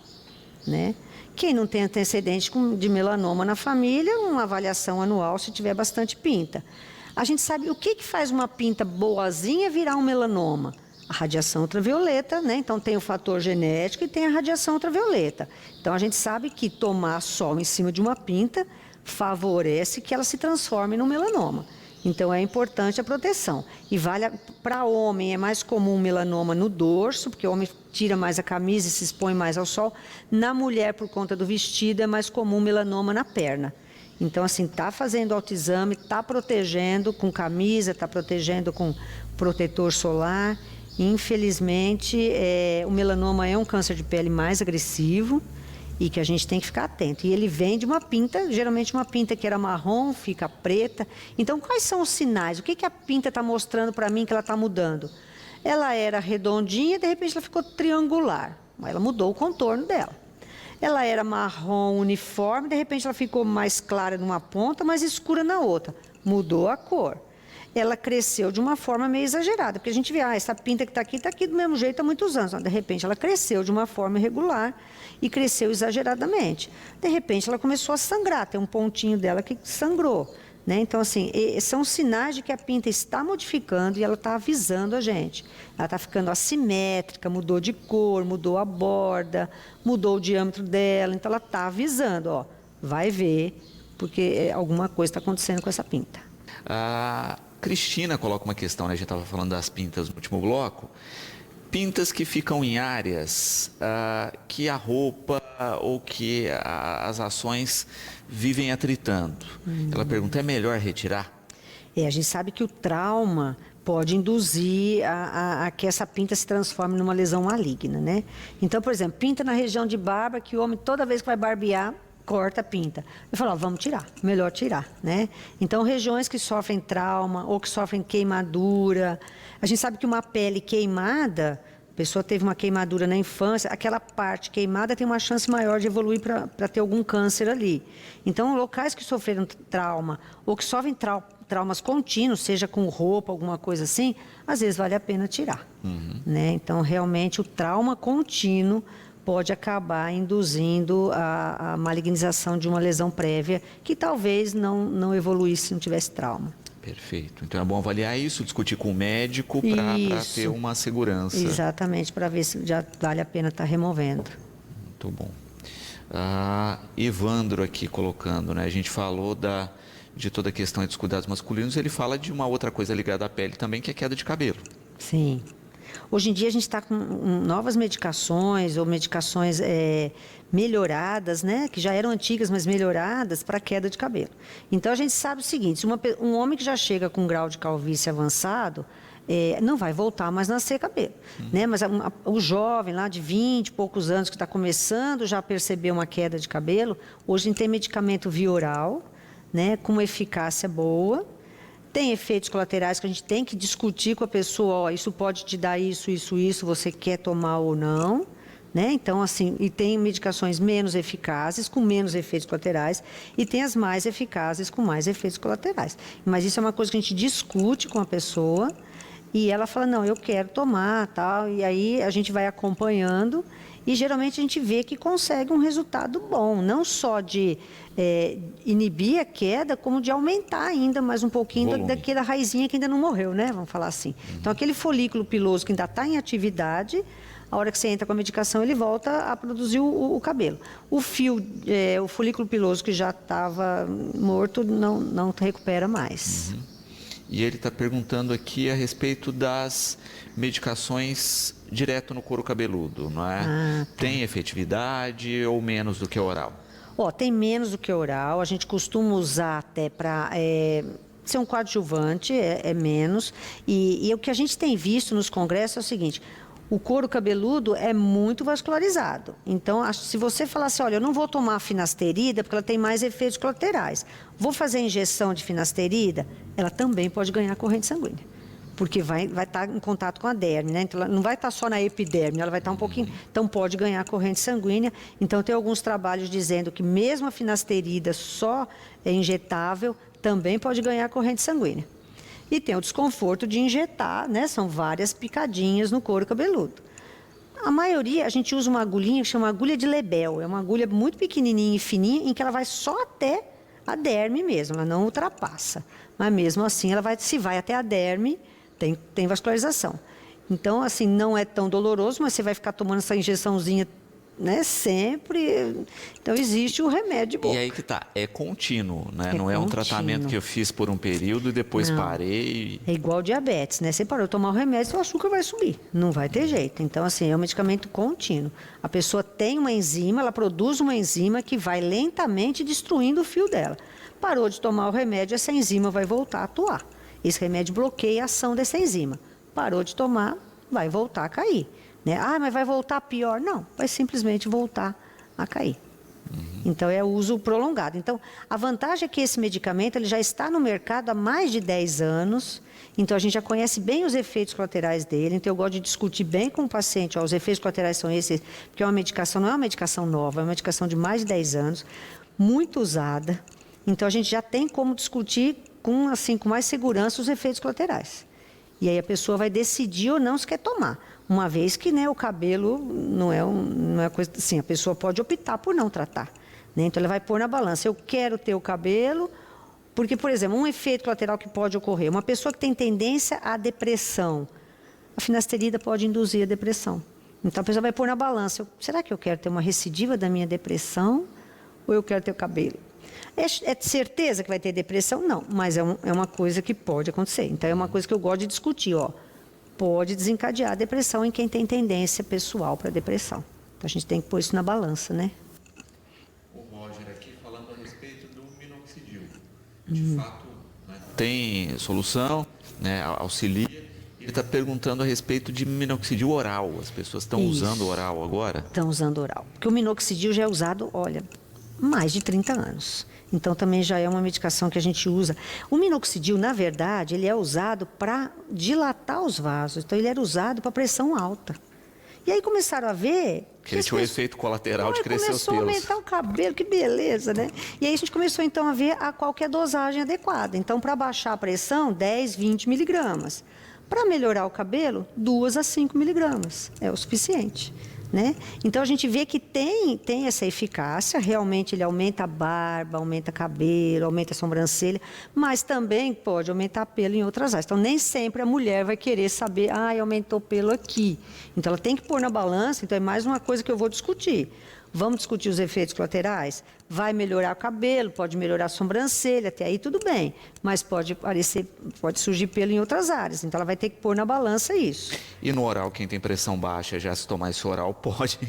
Speaker 2: né? Quem não tem antecedente de melanoma na família, uma avaliação anual se tiver bastante pinta. A gente sabe o que faz uma pinta boazinha virar um melanoma? A radiação ultravioleta, né? Então tem o fator genético e tem a radiação ultravioleta. Então a gente sabe que tomar sol em cima de uma pinta favorece que ela se transforme no melanoma. Então, é importante a proteção. E vale para homem, é mais comum melanoma no dorso, porque o homem tira mais a camisa e se expõe mais ao sol. Na mulher, por conta do vestido, é mais comum melanoma na perna. Então, assim, está fazendo autoexame, está protegendo com camisa, está protegendo com protetor solar. Infelizmente, o melanoma é um câncer de pele mais agressivo, e que a gente tem que ficar atento. E ele vem de uma pinta, geralmente uma pinta que era marrom, fica preta. Então, quais são os sinais? O que a pinta está mostrando para mim que ela está mudando? Ela era redondinha, de repente ela ficou triangular. Ela mudou o contorno dela. Ela era marrom uniforme, de repente ela ficou mais clara numa ponta, mais escura na outra. Mudou a cor. Ela cresceu de uma forma meio exagerada, porque a gente vê, essa pinta que está aqui do mesmo jeito há muitos anos. De repente, ela cresceu de uma forma irregular e cresceu exageradamente. De repente, ela começou a sangrar, tem um pontinho dela que sangrou. Né? Então, assim, são sinais de que a pinta está modificando e ela está avisando a gente. Ela está ficando assimétrica, mudou de cor, mudou a borda, mudou o diâmetro dela. Então, ela está avisando, vai ver, porque alguma coisa está acontecendo com essa pinta.
Speaker 1: Cristina coloca uma questão, né? A gente estava falando das pintas no último bloco. Pintas que ficam em áreas que a roupa ou que as ações vivem atritando. Ela pergunta, é melhor retirar?
Speaker 2: A gente sabe que o trauma pode induzir a que essa pinta se transforme numa lesão maligna, né? Então, por exemplo, pinta na região de barba, que o homem toda vez que vai barbear, corta a pinta. Eu falo, vamos tirar, melhor tirar, né? Então, regiões que sofrem trauma ou que sofrem queimadura. A gente sabe que uma pele queimada, a pessoa teve uma queimadura na infância, aquela parte queimada tem uma chance maior de evoluir para ter algum câncer ali. Então, locais que sofreram trauma ou que sofrem traumas contínuos, seja com roupa, alguma coisa assim, às vezes vale a pena tirar. Né? Então, realmente, o trauma contínuo pode acabar induzindo a malignização de uma lesão prévia que talvez não evoluísse se não tivesse trauma.
Speaker 1: Perfeito. Então é bom avaliar isso, discutir com o médico para ter uma segurança.
Speaker 2: Exatamente, para ver se já vale a pena estar removendo.
Speaker 1: Muito bom. Evandro aqui colocando, né? A gente falou de toda a questão dos cuidados masculinos, ele fala de uma outra coisa ligada à pele também, que é a queda de cabelo.
Speaker 2: Sim. Hoje em dia a gente está com novas medicações ou medicações melhoradas, né? Que já eram antigas, mas melhoradas para queda de cabelo. Então a gente sabe o seguinte, um homem que já chega com um grau de calvície avançado, não vai voltar mais a nascer cabelo. Né? Mas o jovem lá de 20 e poucos anos que está começando já a perceber uma queda de cabelo, hoje a gente tem medicamento via oral, né? Com uma eficácia boa. Tem efeitos colaterais que a gente tem que discutir com a pessoa, ó, isso pode te dar isso, você quer tomar ou não. Né? Então, assim, e tem medicações menos eficazes, com menos efeitos colaterais, e tem as mais eficazes, com mais efeitos colaterais. Mas isso é uma coisa que a gente discute com a pessoa, e ela fala, não, eu quero tomar, tal, e aí a gente vai acompanhando, e geralmente a gente vê que consegue um resultado bom, não só de inibir a queda, como de aumentar ainda mais um pouquinho daquela raizinha que ainda não morreu, né? Vamos falar assim. Então, aquele folículo piloso que ainda está em atividade, a hora que você entra com a medicação, ele volta a produzir o cabelo. O fio, o folículo piloso que já estava morto, não recupera mais.
Speaker 1: E ele está perguntando aqui a respeito das medicações direto no couro cabeludo, não é?
Speaker 2: Tá.
Speaker 1: Tem efetividade ou menos do que oral?
Speaker 2: Tem menos do que oral. A gente costuma usar até para ser um coadjuvante, é menos. E o que a gente tem visto nos congressos é o seguinte: o couro cabeludo é muito vascularizado. Então, se você falar assim, olha, eu não vou tomar finasterida porque ela tem mais efeitos colaterais, vou fazer injeção de finasterida, ela também pode ganhar corrente sanguínea. Porque vai estar em contato com a derme, né? Então, ela não vai estar só na epiderme, ela vai estar um pouquinho... Então, pode ganhar corrente sanguínea. Então, tem alguns trabalhos dizendo que mesmo a finasterida só injetável, também pode ganhar corrente sanguínea. E tem o desconforto de injetar, né? São várias picadinhas no couro cabeludo. A maioria, a gente usa uma agulhinha que chama agulha de Lebel. É uma agulha muito pequenininha e fininha, em que ela vai só até a derme mesmo, ela não ultrapassa. Mas mesmo assim, se vai até a derme, tem vascularização. Então, assim, não é tão doloroso, mas você vai ficar tomando essa injeçãozinha, né, sempre. Então, existe o remédio bom.
Speaker 1: E aí que tá, é contínuo, né?
Speaker 2: É
Speaker 1: não é um
Speaker 2: contínuo.
Speaker 1: tratamento que eu fiz por um período e depois parei.
Speaker 2: É igual diabetes, né? Você parou de tomar o remédio, seu açúcar vai subir. Não vai ter jeito. Então, assim, é um medicamento contínuo. A pessoa tem uma enzima, ela produz uma enzima que vai lentamente destruindo o fio dela. Parou de tomar o remédio, essa enzima vai voltar a atuar. Esse remédio bloqueia a ação dessa enzima. Parou de tomar, vai voltar a cair. Né? Mas vai voltar pior? Não, vai simplesmente voltar a cair. Então, é o uso prolongado. Então, a vantagem é que esse medicamento ele já está no mercado há mais de 10 anos. Então, a gente já conhece bem os efeitos colaterais dele. Então, eu gosto de discutir bem com o paciente. Os efeitos colaterais são esses, porque é uma medicação, não é uma medicação nova, é uma medicação de mais de 10 anos, muito usada. Então, a gente já tem como discutir com mais segurança os efeitos colaterais. E aí a pessoa vai decidir ou não se quer tomar. Uma vez que, né, o cabelo não é coisa assim, a pessoa pode optar por não tratar. Né? Então, ela vai pôr na balança, eu quero ter o cabelo, porque, por exemplo, um efeito colateral que pode ocorrer, uma pessoa que tem tendência à depressão, a finasterida pode induzir a depressão. Então, a pessoa vai pôr na balança, será que eu quero ter uma recidiva da minha depressão ou eu quero ter o cabelo? É certeza que vai ter depressão? Não, mas é uma coisa que pode acontecer. Então, é uma coisa que eu gosto de discutir. Pode desencadear a depressão em quem tem tendência pessoal para depressão. Então, a gente tem que pôr isso na balança, né?
Speaker 1: O Roger aqui falando a respeito do minoxidil. De fato, né, tem solução, né, auxilia. Ele está perguntando a respeito de minoxidil oral. As pessoas estão usando oral agora?
Speaker 2: Estão usando oral. Porque o minoxidil já é usado, mais de 30 anos. Então, também já é uma medicação que a gente usa. O minoxidil, na verdade, ele é usado para dilatar os vasos. Então, ele era usado para pressão alta. E aí começaram a ver...
Speaker 1: Que ele tinha o efeito colateral de crescer os pelos.
Speaker 2: Começou a aumentar o cabelo, que beleza, né? E aí a gente começou, então, a ver qual que é a dosagem adequada. Então, para baixar a pressão, 10, 20 miligramas. Para melhorar o cabelo, 2 a 5 miligramas. É o suficiente. Né? Então, a gente vê que tem essa eficácia, realmente ele aumenta a barba, aumenta cabelo, aumenta a sobrancelha, mas também pode aumentar pelo em outras áreas. Então, nem sempre a mulher vai querer saber, aumentou pelo aqui. Então, ela tem que pôr na balança, então é mais uma coisa que eu vou discutir. Vamos discutir os efeitos colaterais? Vai melhorar o cabelo, pode melhorar a sobrancelha, até aí tudo bem. Mas pode surgir pelo em outras áreas. Então, ela vai ter que pôr na balança isso.
Speaker 1: E no oral, quem tem pressão baixa, já se tomar esse oral, pode?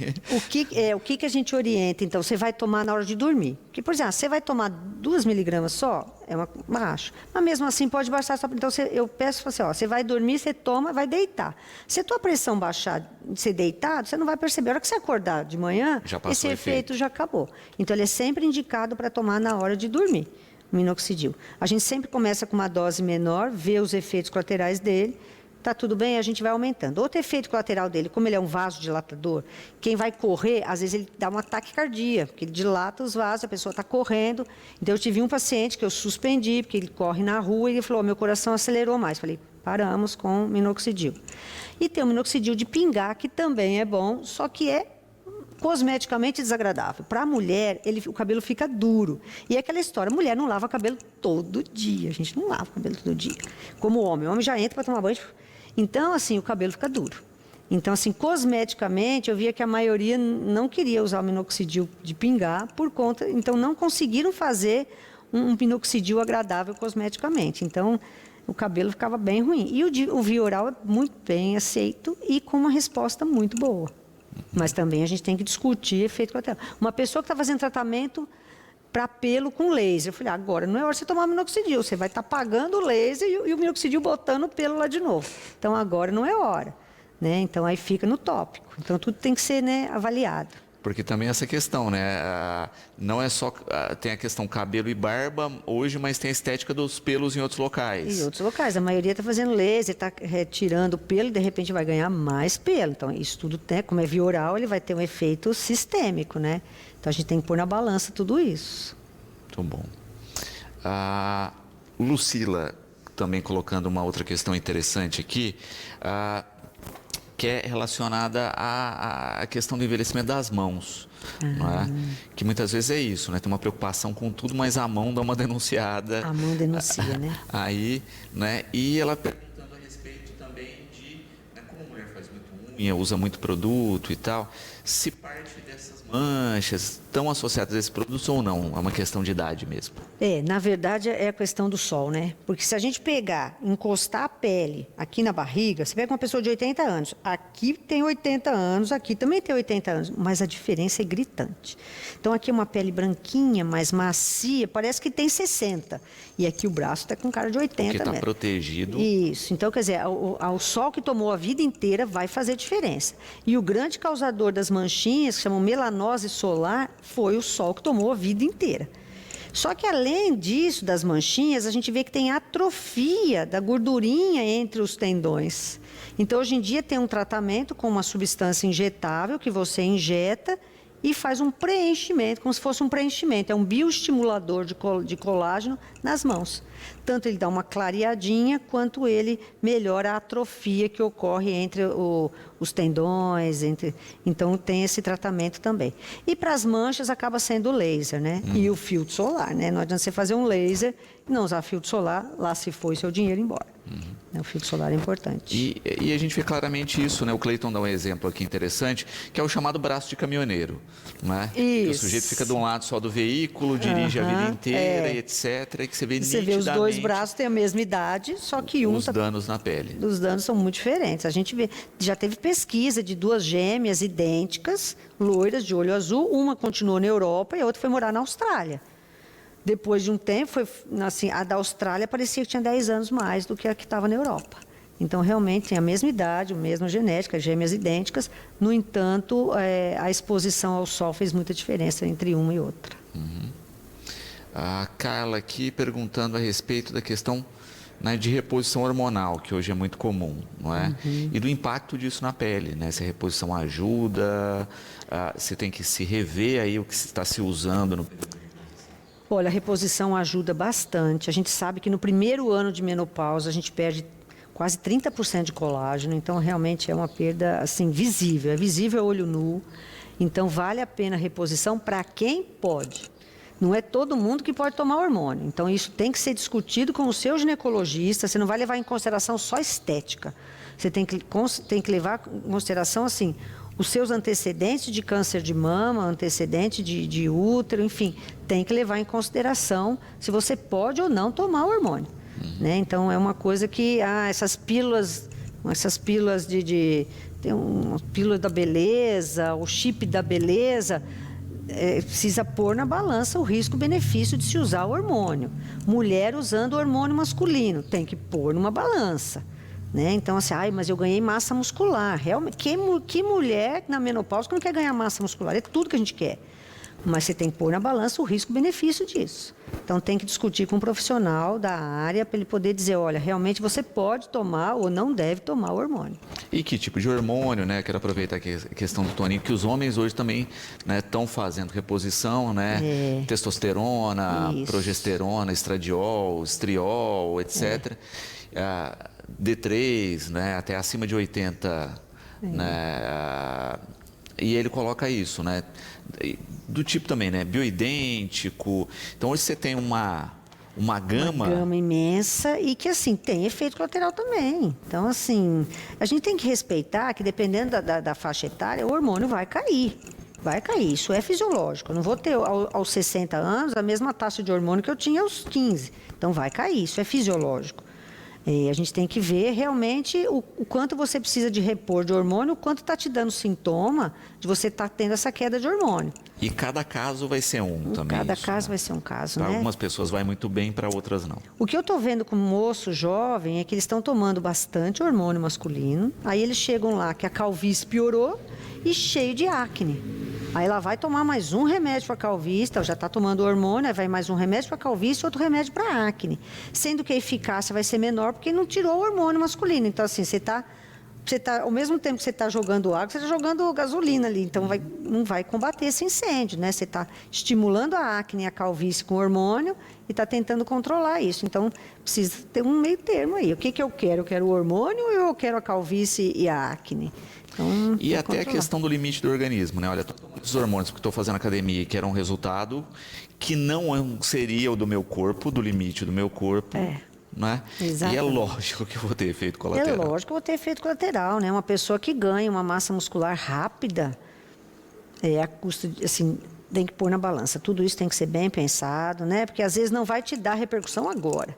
Speaker 2: O que a gente orienta? Então, você vai tomar na hora de dormir. Porque, por exemplo, você vai tomar 2 miligramas só, é uma baixa. Mas mesmo assim, pode baixar. Então, eu peço para você, você vai dormir, você toma, vai deitar. Se a tua pressão baixar, você deitado, você não vai perceber. A hora que você acordar de manhã, esse efeito já acabou. Então, ele é sempre indicado para tomar na hora de dormir, o minoxidil. A gente sempre começa com uma dose menor, vê os efeitos colaterais dele, tá tudo bem, a gente vai aumentando. Outro efeito colateral dele, como ele é um vasodilatador, quem vai correr, às vezes ele dá um ataque cardíaco, porque ele dilata os vasos, a pessoa está correndo. Então, eu tive um paciente que eu suspendi, porque ele corre na rua, e ele falou, meu coração acelerou mais. Falei, paramos com minoxidil. E tem o minoxidil de pingar, que também é bom, só que é cosmeticamente desagradável. Para a mulher, o cabelo fica duro. E é aquela história, a mulher não lava cabelo todo dia. A gente não lava cabelo todo dia. Como o homem já entra para tomar banho. Então, assim, o cabelo fica duro. Então, assim, cosmeticamente, eu via que a maioria não queria usar o minoxidil de pingar por conta... Então, não conseguiram fazer um minoxidil agradável cosmeticamente. Então, o cabelo ficava bem ruim. E o Vioral é muito bem aceito e com uma resposta muito boa. Mas também a gente tem que discutir efeito colateral. Uma pessoa que está fazendo tratamento para pelo com laser, eu falei, agora não é hora de você tomar minoxidil, você vai estar pagando o laser e o minoxidil botando o pelo lá de novo. Então, agora não é hora. Né? Então, aí fica no tópico. Então, tudo tem que ser, né, avaliado.
Speaker 1: Porque também essa questão, né? Não é só... Tem a questão cabelo e barba hoje, mas tem a estética dos pelos em outros locais.
Speaker 2: Em outros locais. A maioria está fazendo laser, está retirando o pelo e, de repente, vai ganhar mais pelo. Então, isso tudo, né, como é via-oral, ele vai ter um efeito sistêmico, né? Então, a gente tem que pôr na balança tudo isso.
Speaker 1: Muito bom. Lucila, também colocando uma outra questão interessante aqui... que é relacionada à questão do envelhecimento das mãos, não é? Que muitas vezes é isso, né? Tem uma preocupação com tudo, mas a mão dá uma denunciada.
Speaker 2: A mão denuncia, né?
Speaker 1: Aí, né? E ela perguntando a respeito também de, né, como a mulher faz muito unha, usa muito produto e tal, se parte dessas manchas estão associadas a esses produtos ou não? É uma questão de idade mesmo.
Speaker 2: Na verdade, é a questão do sol, né? Porque se a gente pegar, encostar a pele aqui na barriga, você pega uma pessoa de 80 anos, aqui tem 80 anos, aqui também tem 80 anos, mas a diferença é gritante. Então, aqui é uma pele branquinha, mais macia, parece que tem 60. E aqui o braço está com cara de 80
Speaker 1: Porque está
Speaker 2: mesmo.
Speaker 1: protegido.
Speaker 2: Isso. Então, quer dizer, o sol que tomou a vida inteira vai fazer diferença. E o grande causador das manchinhas, que chamam melanose solar, foi o sol que tomou a vida inteira. Só que, além disso, das manchinhas, a gente vê que tem atrofia da gordurinha entre os tendões. Então, hoje em dia, tem um tratamento com uma substância injetável que você injeta e faz um preenchimento, como se fosse um preenchimento. É um bioestimulador de colágeno nas mãos. Tanto ele dá uma clareadinha, quanto ele melhora a atrofia que ocorre entre os tendões. Então, tem esse tratamento também. E para as manchas, acaba sendo o laser, né? E o filtro solar, né? Não adianta você fazer um laser e não usar filtro solar, lá se foi seu dinheiro embora. O filtro solar é importante.
Speaker 1: E a gente vê claramente isso, né? O Cleiton dá um exemplo aqui interessante, que é o chamado braço de caminhoneiro, né? Que o sujeito fica de um lado só do veículo, dirige a vida inteira e etc. E que você vê nitidamente...
Speaker 2: Você vê os dois braços têm a mesma idade, só que
Speaker 1: os danos na pele.
Speaker 2: Os danos são muito diferentes. A gente vê, já teve pesquisa de 2 gêmeas idênticas, loiras de olho azul, uma continuou na Europa e a outra foi morar na Austrália. Depois de um tempo, assim, a da Austrália parecia que tinha 10 anos mais do que a que estava na Europa. Então, realmente, tem a mesma idade, a mesma genética, gêmeas idênticas. No entanto, a exposição ao sol fez muita diferença entre uma e outra.
Speaker 1: A Carla aqui perguntando a respeito da questão, né, de reposição hormonal, que hoje é muito comum, não é? E do impacto disso na pele, né? Se a reposição ajuda, se tem que se rever aí o que está se usando no...
Speaker 2: Olha, a reposição ajuda bastante. A gente sabe que no primeiro ano de menopausa a gente perde quase 30% de colágeno, então realmente é uma perda assim visível, é visível a olho nu. Então vale a pena a reposição para quem pode. Não é todo mundo que pode tomar hormônio. Então isso tem que ser discutido com o seu ginecologista, você não vai levar em consideração só estética. Você tem que levar em consideração assim, os seus antecedentes de câncer de mama, antecedente de útero, enfim, tem que levar em consideração se você pode ou não tomar o hormônio. Né? Então, é uma coisa que, essas pílulas tem uma pílula da beleza, o chip da beleza, precisa pôr na balança o risco-benefício de se usar o hormônio. Mulher usando o hormônio masculino, tem que pôr numa balança. Né? Então, assim, mas eu ganhei massa muscular. Realmente, que mulher na menopausa que não quer ganhar massa muscular? É tudo que a gente quer. Mas você tem que pôr na balança o risco-benefício disso. Então, tem que discutir com um profissional da área para ele poder dizer, olha, realmente você pode tomar ou não deve tomar o hormônio.
Speaker 1: E que tipo de hormônio, né? Quero aproveitar aqui a questão do Toninho, que os homens hoje também estão fazendo reposição, né? Testosterona, progesterona, estradiol, estriol, etc. D3, né? Até acima de 80, né? E ele coloca isso, né? Do tipo também, né? Bioidêntico. Então, hoje você tem uma gama...
Speaker 2: Uma gama imensa e que, assim, tem efeito colateral também. Então, assim, a gente tem que respeitar que, dependendo da faixa etária, o hormônio vai cair. Vai cair. Isso é fisiológico. Eu não vou ter, aos 60 anos, a mesma taxa de hormônio que eu tinha aos 15. Então, vai cair. Isso é fisiológico. A gente tem que ver realmente o quanto você precisa de repor de hormônio, o quanto está te dando sintoma de você estar tendo essa queda de hormônio.
Speaker 1: E cada caso vai ser também.
Speaker 2: Cada caso vai ser um caso,
Speaker 1: Para
Speaker 2: né?
Speaker 1: algumas pessoas vai muito bem, para outras não.
Speaker 2: O que eu estou vendo com moço jovem é que eles estão tomando bastante hormônio masculino, aí eles chegam lá que a calvície piorou e cheio de acne. Aí ela vai tomar mais um remédio para calvície, já está tomando hormônio, aí vai mais um remédio para calvície e outro remédio para acne. Sendo que a eficácia vai ser menor porque não tirou o hormônio masculino. Então, assim, você tá, ao mesmo tempo que você está jogando água, você está jogando gasolina ali. Então, não vai combater esse incêndio, né? Você está estimulando a acne e a calvície com hormônio e está tentando controlar isso. Então, precisa ter um meio termo aí. O que eu quero? Eu quero o hormônio ou eu quero a calvície e a acne? Então,
Speaker 1: e até a questão do limite do organismo, né? Olha, estou tomando esses hormônios porque estou fazendo academia e quero um resultado que não seria o do meu corpo, do limite do meu corpo. Né?
Speaker 2: Exatamente.
Speaker 1: E é lógico que eu vou ter efeito colateral.
Speaker 2: É lógico que eu vou ter efeito colateral, né? Uma pessoa que ganha uma massa muscular rápida, a custo de, assim, tem que pôr na balança. Tudo isso tem que ser bem pensado, né? Porque às vezes não vai te dar repercussão agora.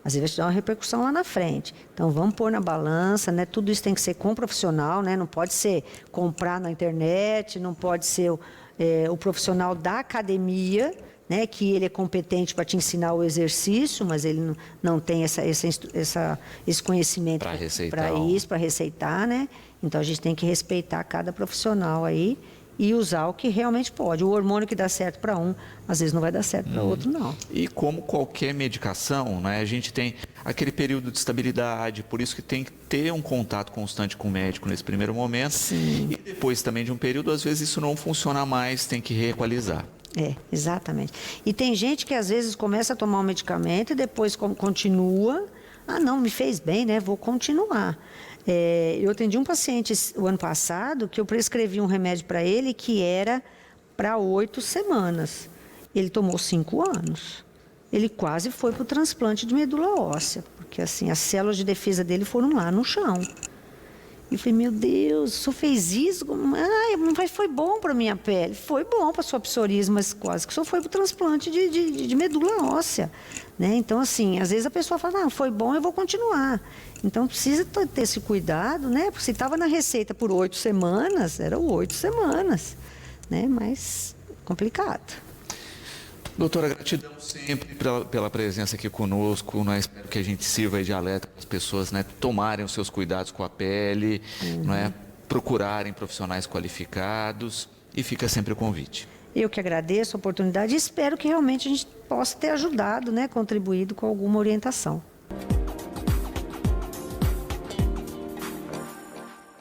Speaker 2: Às vezes vai te dar uma repercussão lá na frente. Então, vamos pôr na balança, né? Tudo isso tem que ser com profissional, né? Não pode ser comprar na internet, não pode ser o profissional da academia, né? Que ele é competente para te ensinar o exercício, mas ele não tem esse conhecimento para isso, para receitar, né? Então, a gente tem que respeitar cada profissional aí e usar o que realmente pode. O hormônio que dá certo para um, às vezes não vai dar certo para outro, não.
Speaker 1: E como qualquer medicação, né, a gente tem aquele período de estabilidade, por isso que tem que ter um contato constante com o médico nesse primeiro momento.
Speaker 2: Sim.
Speaker 1: E depois também de um período, às vezes isso não funciona mais, tem que reequalizar.
Speaker 2: Exatamente. E tem gente que às vezes começa a tomar um medicamento e depois continua. Não, me fez bem, né? Vou continuar. Eu atendi um paciente o ano passado que eu prescrevi um remédio para ele que era para 8 semanas. Ele tomou 5 anos. Ele quase foi para o transplante de medula óssea, porque assim, as células de defesa dele foram lá no chão. E eu falei, meu Deus, o senhor fez isso? Mas foi bom para a minha pele. Foi bom para o seu psoríase, mas quase que o senhor foi para o transplante de medula óssea. Né? Então, assim, às vezes a pessoa fala, não, foi bom, eu vou continuar. Então, precisa ter esse cuidado, né? Porque se estava na receita por 8 semanas, eram 8 semanas. Né? Mas complicado.
Speaker 1: Doutora, gratidão sempre pela presença aqui conosco. Né? Espero que a gente sirva de alerta para as pessoas, né, tomarem os seus cuidados com a pele, né, procurarem profissionais qualificados, e fica sempre o convite.
Speaker 2: Eu que agradeço a oportunidade e espero que realmente a gente possa ter ajudado, né, contribuído com alguma orientação.